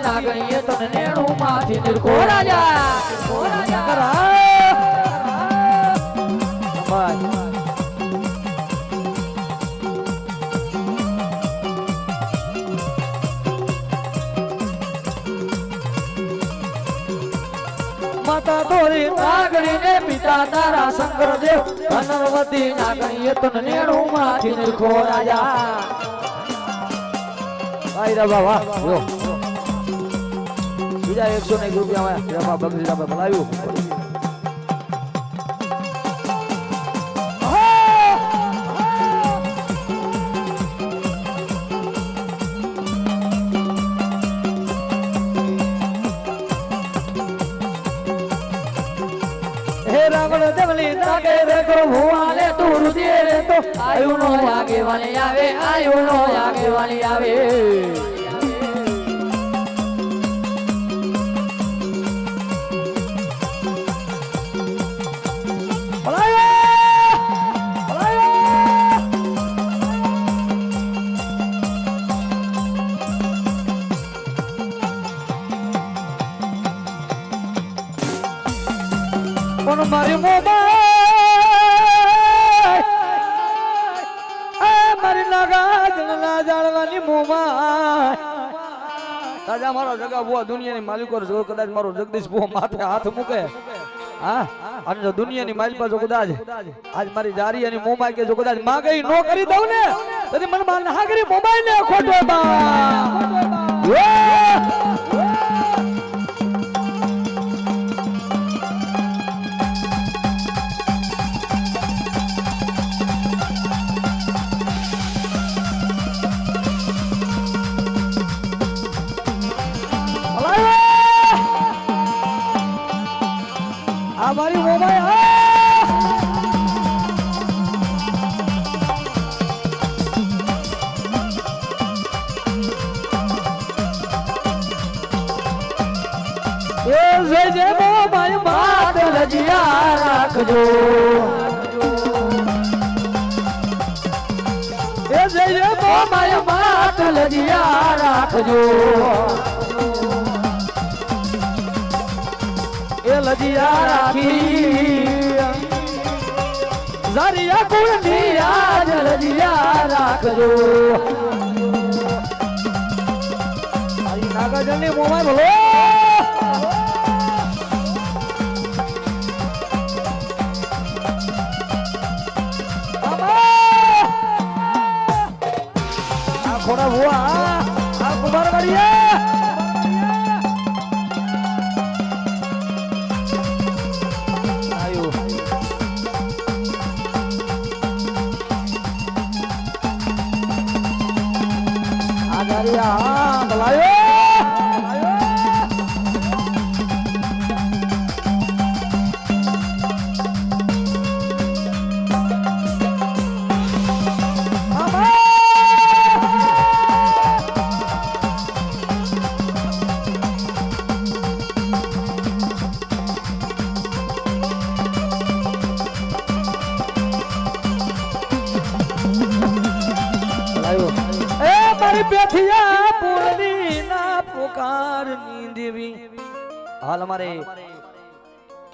નાગણીએ તને નેણું માંથી નિરખો રાજા માતા તોરી નાગણી ને પિતા તારા શંકર દેવ અનરવતી નાગણીએ તને નેણું માંથી નિરખો રાજા ભાઈ રા બાબા જો બીજા 101 રૂપિયા આયા બગડી આપણે ભલાવ્યું દેવલી તાકે રે કરો ભુવાલે તું રુદે રે તો આયુ નો આગેવાલી આવે આયુ નો આગેવાલી આવે મારી મોબાઈલ મારી નાગા જાળવાની મોબાઈલ રાજા મારો જગા બુઆ દુનિયાની માલિકો જો કદાચ મારો જગદીશ બુઆ માથે હાથ મૂકે હા અને જો દુનિયાની માલિક જો કદાચ આજ મારી જારી અને મોબાઈલ કે જો કદાચ માગઈ નો કરી દઉં ને તો મને માર ના કરી મોબાઈલ ને ખોટો બા हमारी मोबाइल जे मोबाइल बात लजिया रखजो जे मोबाइल बात लजिया रखजो लजिया राखी जरिया कुंडी आज लजिया રાખજો આઈ નાગજની મોમાં બોલો આ ખોડા ભુવા આ કુમાર ગડિયા बेथिया पूर्णी ना पुकार नींदवी हाल हमारे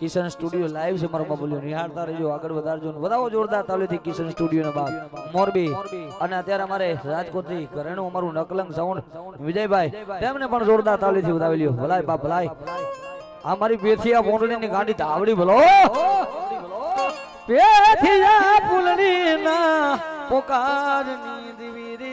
किशन स्टूडियो लाइव से मारो बोलियो निहारता रहो આગળ વધારજો વધાવો જોરદાર તાલીથી કિશન સ્ટુડિયો ના બાદ મોરબી અને અત્યારે અમારે રાજકોટ થી ઘરેણું અમારું નકલંગ સાઉન્ડ વિજયભાઈ તેમને પણ જોરદાર તાલીથી વધાવી લ્યો ભલાઈ બાપ ભલાઈ આ મારી બેથિયા પૂર્ણી ની ગાંડી તાવડી ભલો બેથિયા પૂર્ણી ના પુકાર નીંદવી રે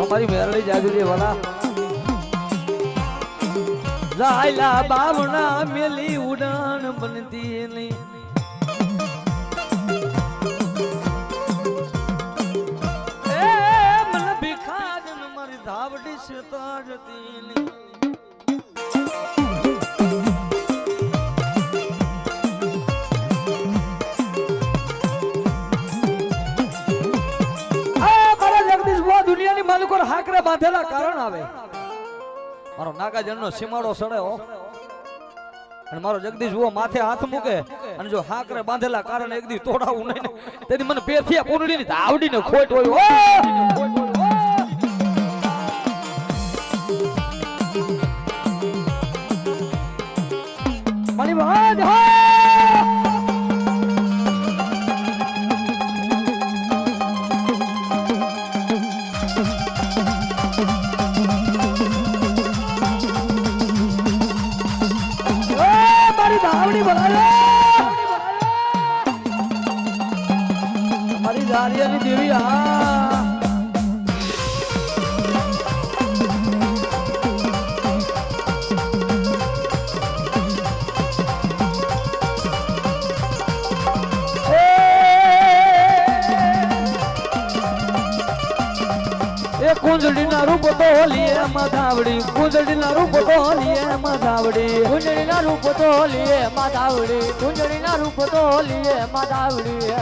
हमारी मेरड़ी जागरी वाला जायला बावना मिली उड़ान बनती नहीं मन भिखाजन मारी धावड़ी से ताजती नहीं માલિકો હાકરે બાંધેલા કારણ આવે મારો મારો નાગાજણનો સીમાડો સડે હો અને મારો જગદીશ જુઓ માથે હાથ મૂકે અને જો હાકરે બાંધેલા કારણે એક દી તોડાવું નહીં તેથી મને પેથિયા પૂરડીની આવડીને ખોટ હોય મારી વાત મારી દારિયાની દેવી કુંજડીના રૂપ તો લીએ માધાવડી કુંજડીના રૂપ તો લીએ માધાવડી કુંજડીના રૂપ તો લીએ માધાવડી કુંજડીના રૂપ તો લીએ માધાવડી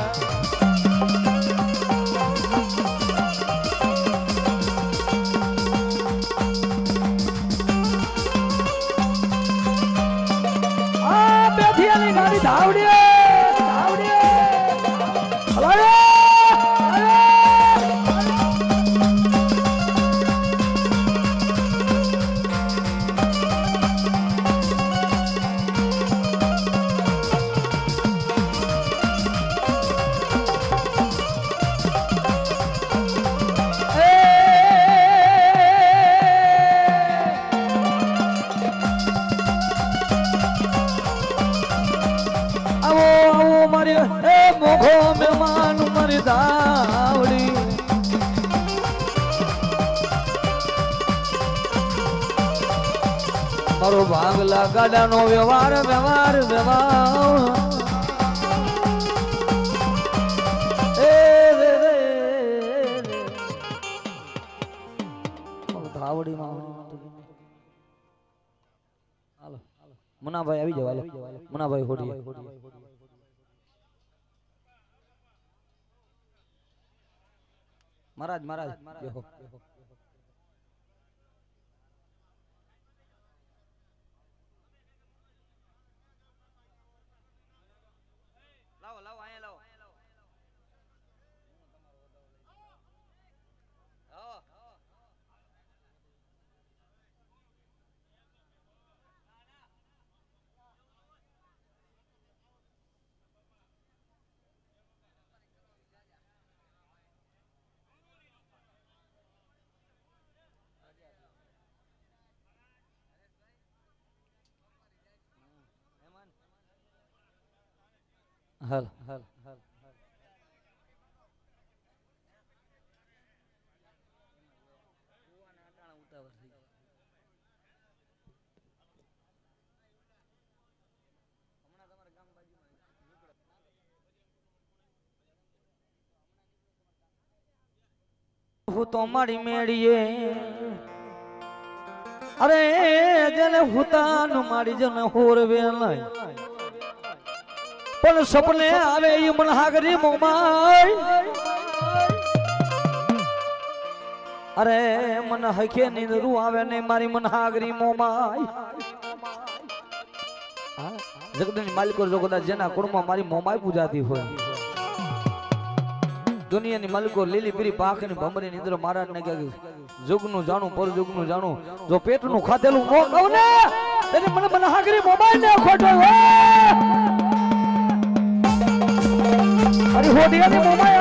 આ બેઠિયાની ગાડી ધાવડી ધાવડી હલાવે મોઘો મહેમાન મારી દાવડી મારો ભાગલા ગાડાનો વ્યવહાર વ્યવહાર વ્યવહાર ધાવડીમાં હાલો મુનાભાઈ આવી જાવ હાલો મુનાભાઈ હોડી महाराज महाराज देखो लाओ लाओ आए लाओ हल हल हल तो मारी मेड़िए अरे जने हुतान मारी जने होर वेलाई पण सपने आवे ये मनहागरी मोमाई अरे मन हके नींदरू आवे ने मारी मनहागरी मोमाई जगदनी मालिको जो कदा जेना कुड़मा मारी मोमाई पूजाती होय दुनिया नी मालिको लीली पीरी पाख नी भमरी नींदर महाराज ने कहे जुगनु जानू पर जुगनु जानू जो पेट नु खातेलू नो कहू ने तेनी मन मनहागरी मोमाई ने खोटो अरे होडिया नी मोमाई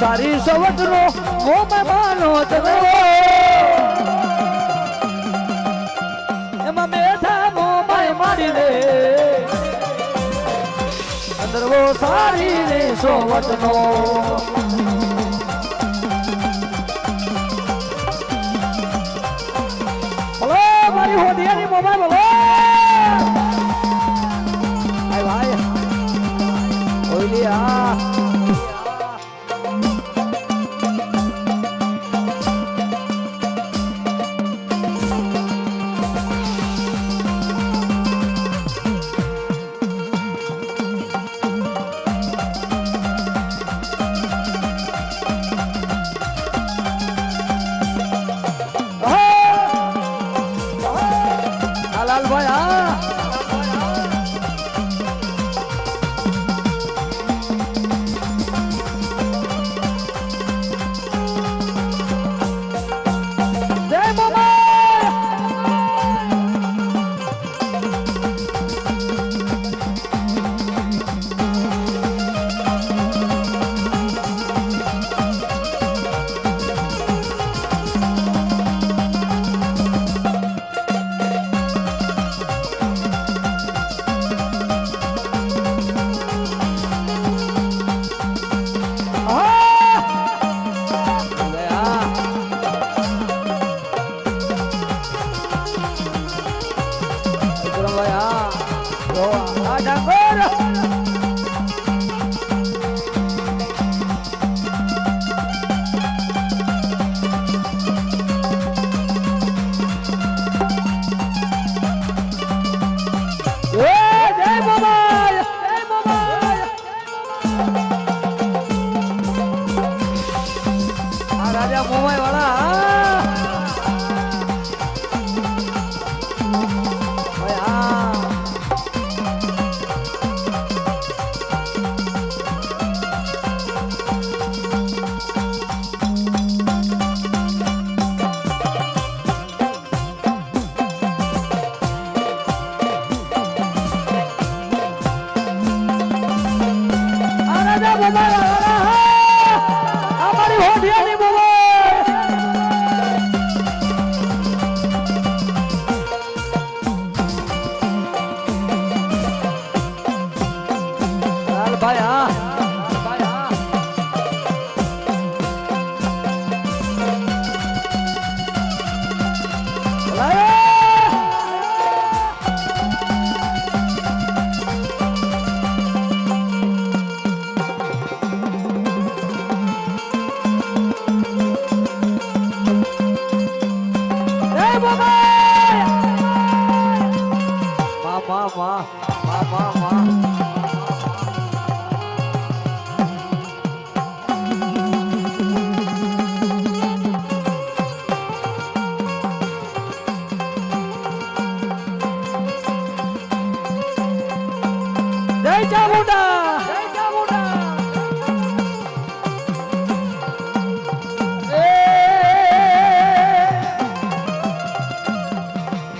તારી સવટનો મોમાં માનો તને એમાં બેઠા મોમાય મારી રે અંદર વો સારી રે સવટનો બોલો મારી હોડિયાની મોમાય બોલો આય ભાઈ ઓઈલી આ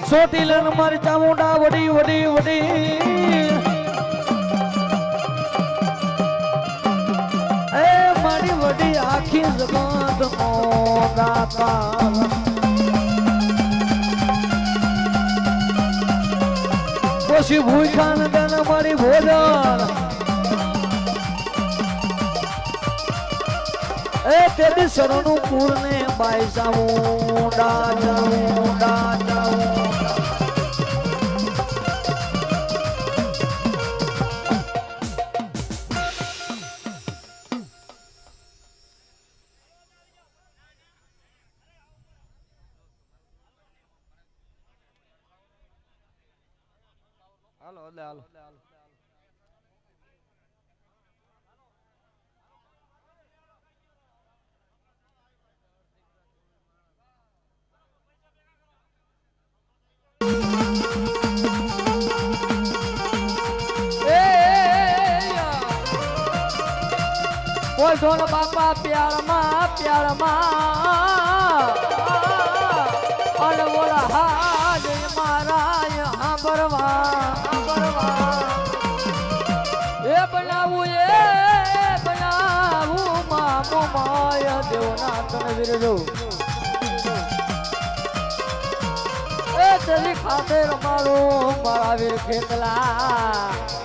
સોટીલન મારી ચામુંડા વડી વડી વડી એ મારી વડી આખી જગત નો દાતા પછી ભૂખાન દન મારી ભોજન એ તેરી શરણું પૂરને બાઈ ચામુંડા ચામુંડા ચામુંડા હાલો હાલો બોલ ઢોલ બાપા પ્યારમાં અને બોલા હાજ મારા હાંભરવા એ બનાવું મામો માય દેવના તને વિરજો એ તેરી ખાતે રમાડું મારા વીર ખેતલા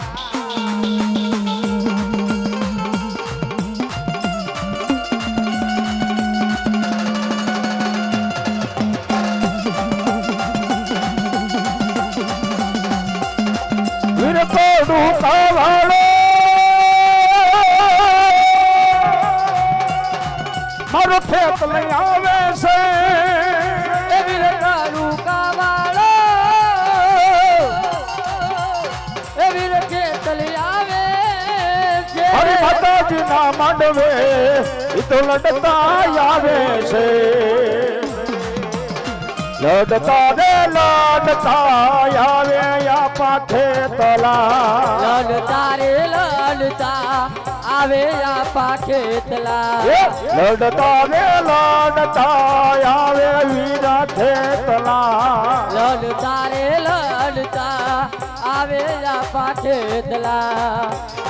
મારો ખેત લઈ આવે છે એવી રકારું કાવાળો એવી રખે તલી આવે છે હરિ માતાજી ના માંડવે ઈ તો લડતા આવે છે લડતા રે લડતા આવે યા પાખે તલા લડતા રે લડતા આવે યા પાખે તલા લડતા રે લડતા આવે વીરા ખેતલા લડતા રે લડતા આવે યા પાખે તલા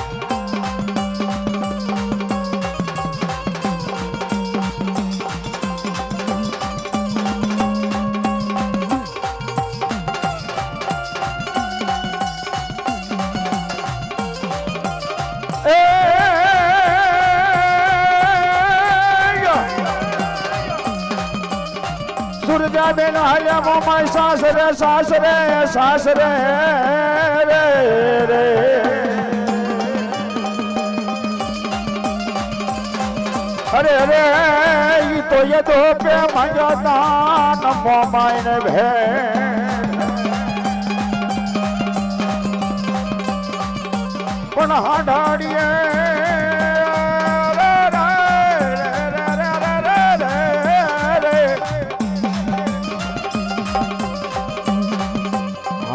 સુરજા બેન હાલ્યા મોમાય સાસરે સાસરે સાસરે રે રે અરે રે ઈ તો ये तो पे મંગતા ન મોમાય ને ભે પણ હાડાડીએ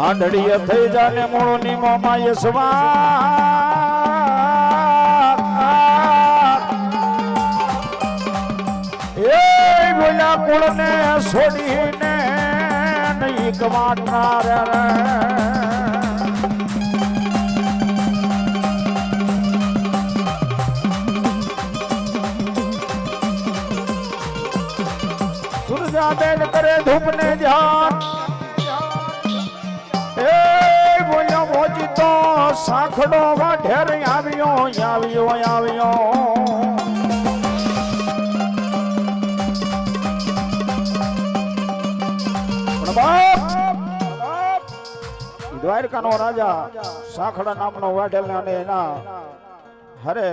હાંડડીએ થઈ જાને મૂળો ની મોમાં યસવા એ બોલા કુળને છોડીને નહીં કવાટનાર સુરજા બેન કરે ધૂપને ધ્યાન બોલ્યો મોજી તો સાંખડો વાઢેર આવ્યો આવ્યો આવ્યો દ્વારકા નો રાજા સાંખડા નામનો વાઢેલ અને એના હરે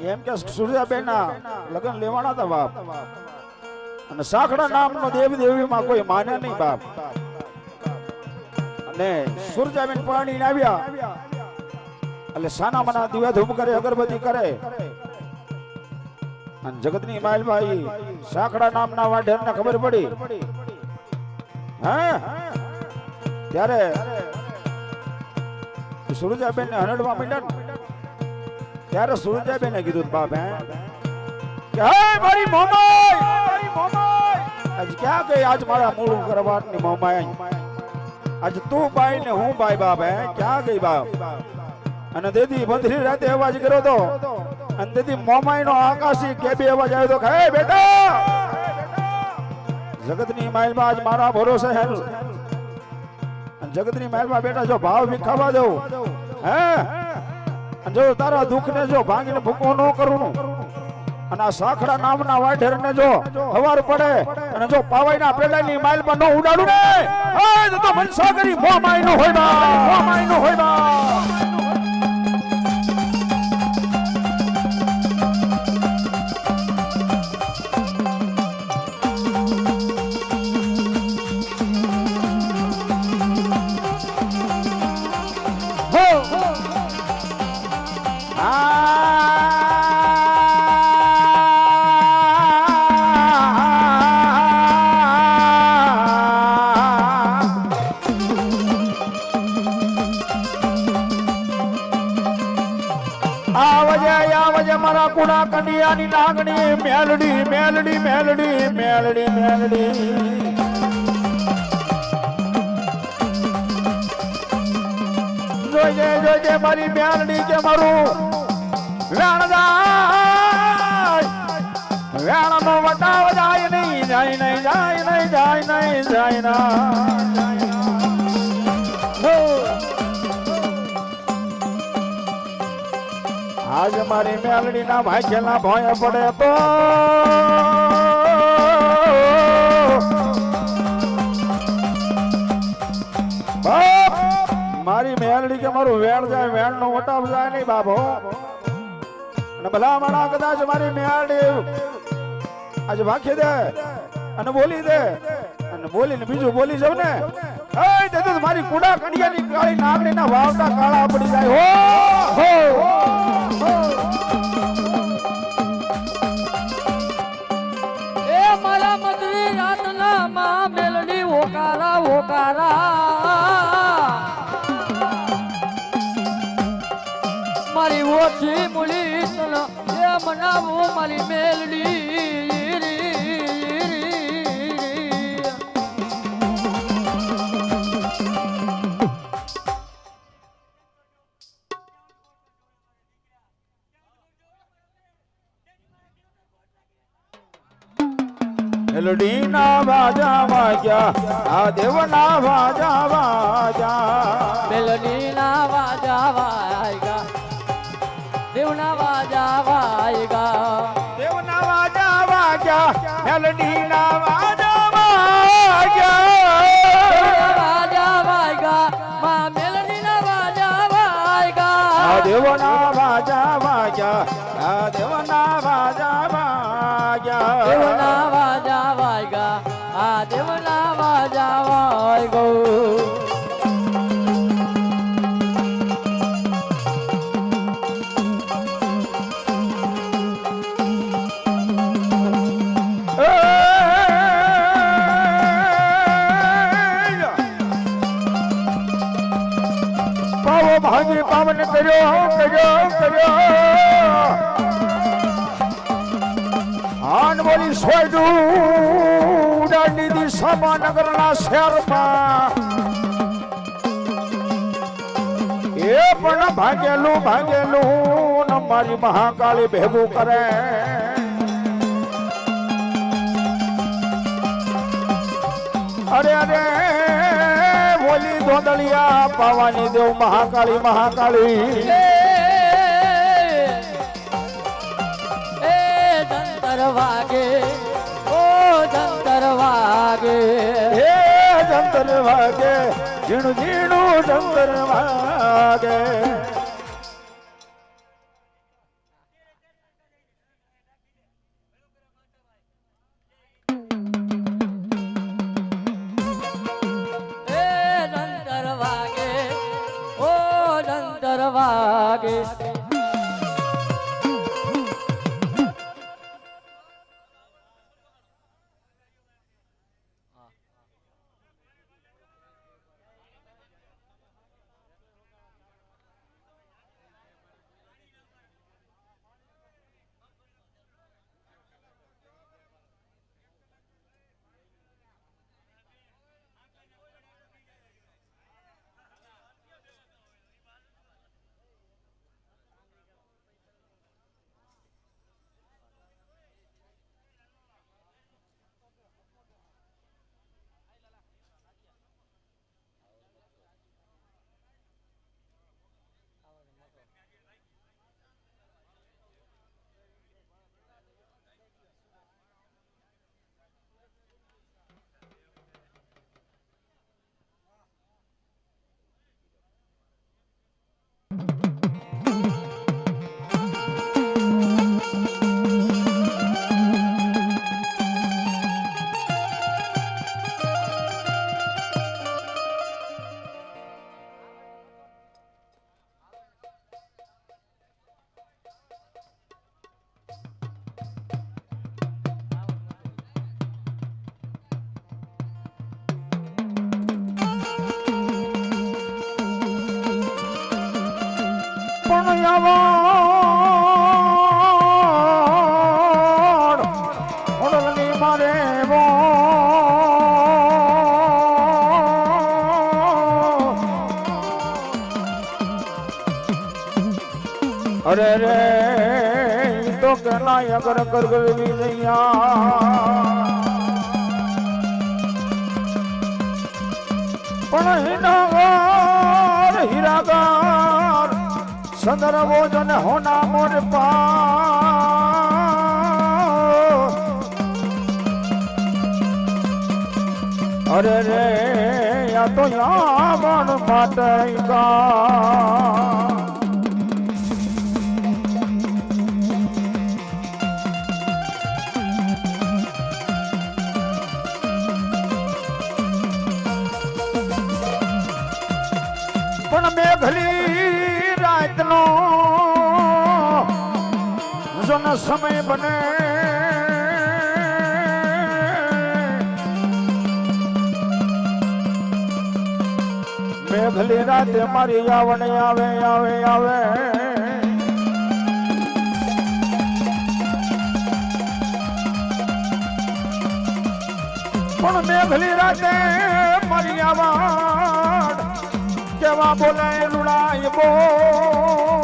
એમ કે સૂર્યાબેન ના લગ્ન લેવાના હતા બાપ અને સાંખડા નામનો દેવ દેવીમાં કોઈ માને નહીં બાપ ને સુરજાબેન પાણી આવ્યા એટલે સાના મના દીવા ધૂપ કરે અગરબત્તી કરે અને જગતની માલભાઈ સાંખડા નામના વાઢેરને ખબર પડી હે ત્યારે સુરજાબેન ને હરડવા માંડ્યા ત્યારે સુરજાબેને કીધું બાપ હે કે હે મારી મોમાઈ આજ ક્યાં ગઈ આજ મારા મૂળ કરવાટની મોમાઈ आज तू बाई ने हूँ बाई बाप है क्या गई बाप અને દેદી બંધરી રાતે અવાજ કર્યો તો અને દેદી મોમાઈ નો આકાશી કે બે અવાજ આવ્યો તો હે બેટા જગતની માઇલ માં આજ મારા ભરોસે હે અને જગતની માઇલ માં બેટા જો ભાવ વિખાવા દઉં હે અને જો તારા દુઃખ ને જો ભાંગીને ભૂકો ન કરું અને આ સાંખડા નામના વાઢેર ને જો હવાર પડે અને જો પાવાઈના પેડાની માઇલ માં ન ઉડાડું ને તો મનસા કરી મોમાઈ નો હોય બા મોમાઈ નો હોય બા આવજે મારા કુડા કંડિયાની નાગણી મેલડી મેલડી મેલડી મેલડી મેલડી જોજે જોજે મારી મેલડી કે મારું વેણદાય વટાવ જાય નહીં જાય નહીં જાય નહીં જાય નહીં જાય ના આજ મારી મેલડી ના ભાગ્યના ભોય પડે તો બાપ મારી મેલડી કે મારું વેણ જાય વેણ નો વટાવ જાય નહીં બાપો અને ભલા માણા કદાચ મારી મેલડી આજે વાંખી દે અને બોલી દે અને બોલીને બીજું બોલી જાવ ને એ તે મારી કુડા કડિયાની કાળી નાગડીના વાવટા કાળા પડી જાય હો એ મારા મધરી રાતના માં મેલડી ઓકારા ઓકારા મારી ઓછી મુલી તન એ મનાવું મારી મેલડી મેલડી ના વાજા વાગ્યા આ દેવના વાજા વાગ્યા મેલડી ના વાજા વાયગા દેવના વાજા વાયગા દેવના વાજા વાગ્યા મેલડી ના વાજા વાગ્યા વાજા વાયગા માં મેલડી ના વાજા વાયગા આ દેવના વાજા વાગ્યા આ દેવના વાજા વાગ્યા દેવના વાજા વાયગા આ દેવના વાજા વાયગો પાવો ભાંગી પાવન કર્યો કર્યો કર્યો આન બોલી સોયડું ઉડાડી દિશામાં નગરના શહેરમાં એ પણ ભાગેલું ભાગેલું ન મારી મહાકાળી ભેગું કરે અરે અરે બોલી ધોંદલિયા પાવાની દેવ મહાકાળી મહાકાળી એ જંતર વાગે ઓ જંતર વાગે હે જંતર વાગે ઝીણું ઝીણું જંતર વાગે એ જંતર વાગે ઓ જંતર વાગે અરે રે તો કે ના અગર કર ગરવી જઈયા પણ હિનાગાર હીરાગાર સંદર્ભો જન હોના મોર અરે રે યા તો યાવણ માટે પણ મેઘલી રાતનો જન સમય બને મેઘલી રાતે મારી આવણ આવે આવે આવે પણ મેઘલી રાતે મારી આવણ કેવા બોલે લુડાય બોલ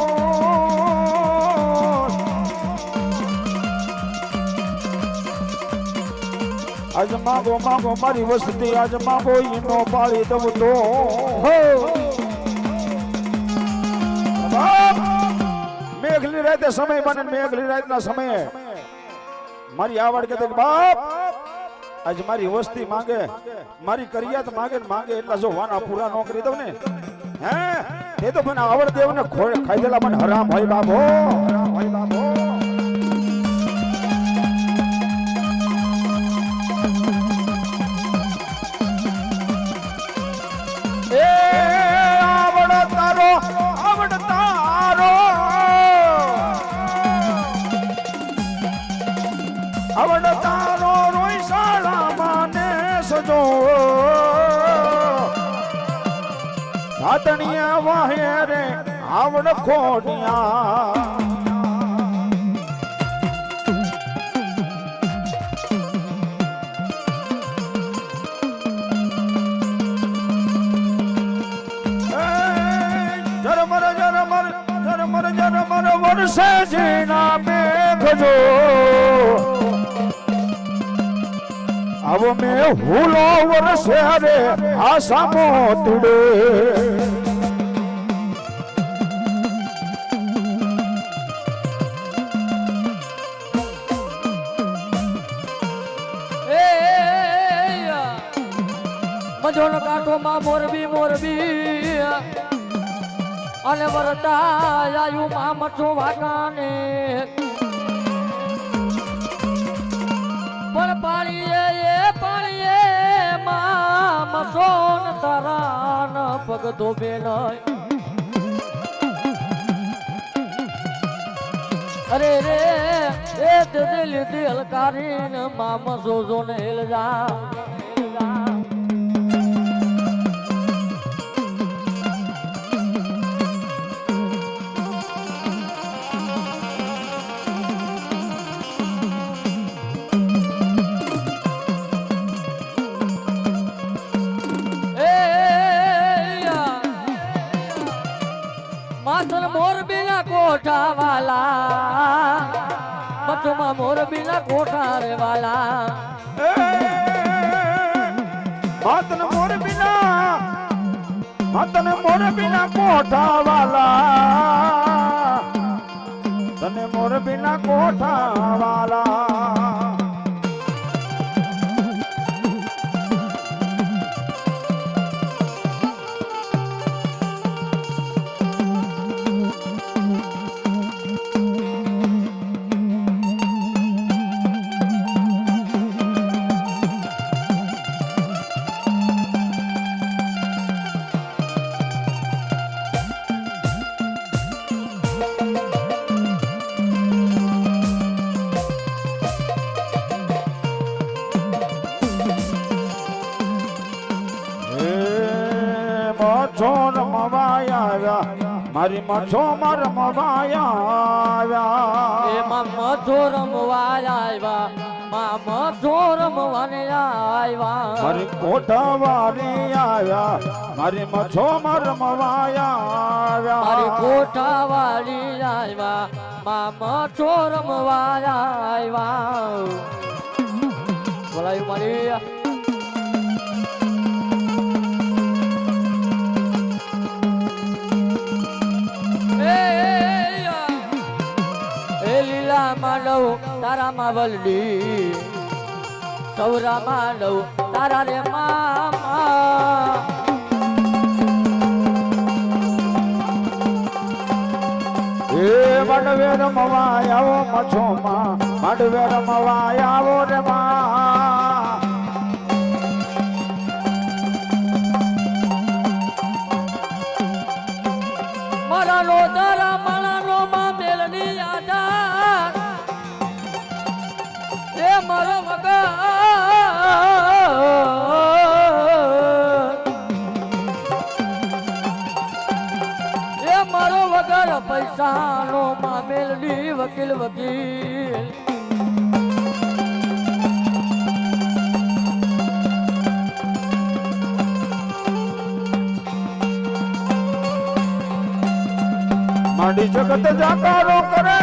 આજ માગો માગો મારી વસ્તી આજ માગો ઈનો પાળી દઉં તો મેઘલી રાતે સમય બને મેઘલી રાતના સમયે મારી આવડ કે બાપ આજ મારી વસ્તી માંગે મારી કરિયાત માંગે માંગે એટલા જો વાના પૂરા નો કરી દઉં ને હે તે તો મને આવડ દેવ ને ખાઈ દેલા મને હરામ હોય બાબો હરામ હોય બાબો એ આવડ તારો આવડ તારો રોઈ સાળા માને સજો સાતણિયા વાહે રે આવડ ખોડિયા જરમર વર્ષે જીના મેઘજો આવો મેં હુલો વર્ષે રે આસામો તુડે મજોન કાંઠોમાં મોરબી મોરબી અને વરતા આયુ માં મઠો વાકાને પણ પાણીએ માં મસોન તારા ન પગ ધોબે નય અરે રે એ દિલ દિલ કારીન માં મસો જો ને હેલ જા મોરબીના કોઠા વાલા મથુમાં મોરબીના કોઠા રે વાલા માતન મોરબીના કોઠા વાલા તને મોરબીના કોઠા વાલા મઠો રમવાય આવ્યા મારી મઠો માં રમવાય આવ્યા એમાં મઠો રમવાય આવ્યા માં મઠો રમવાને આવ્યા મારી કોઠા વાળી આવ્યા મારી મઠો માં રમવાય આવ્યા મારી કોઠા વાળી આવ્યા મામા રમવા આવ્યા બોલાયું મારી લીલા માંડવ તારા માં વલડી સૌરા માંડવ તારા રે મામા એ માંડવે રમવા આવો મછો માં માંડવે રમવા આવો રે માં મારા નો તારા માળા નો માં મેલની આધાર એ મારો વગર એ મારો વગર પૈસાનો માં મેલની વકીલ વકીલ માંડી જગત જાકારો કરે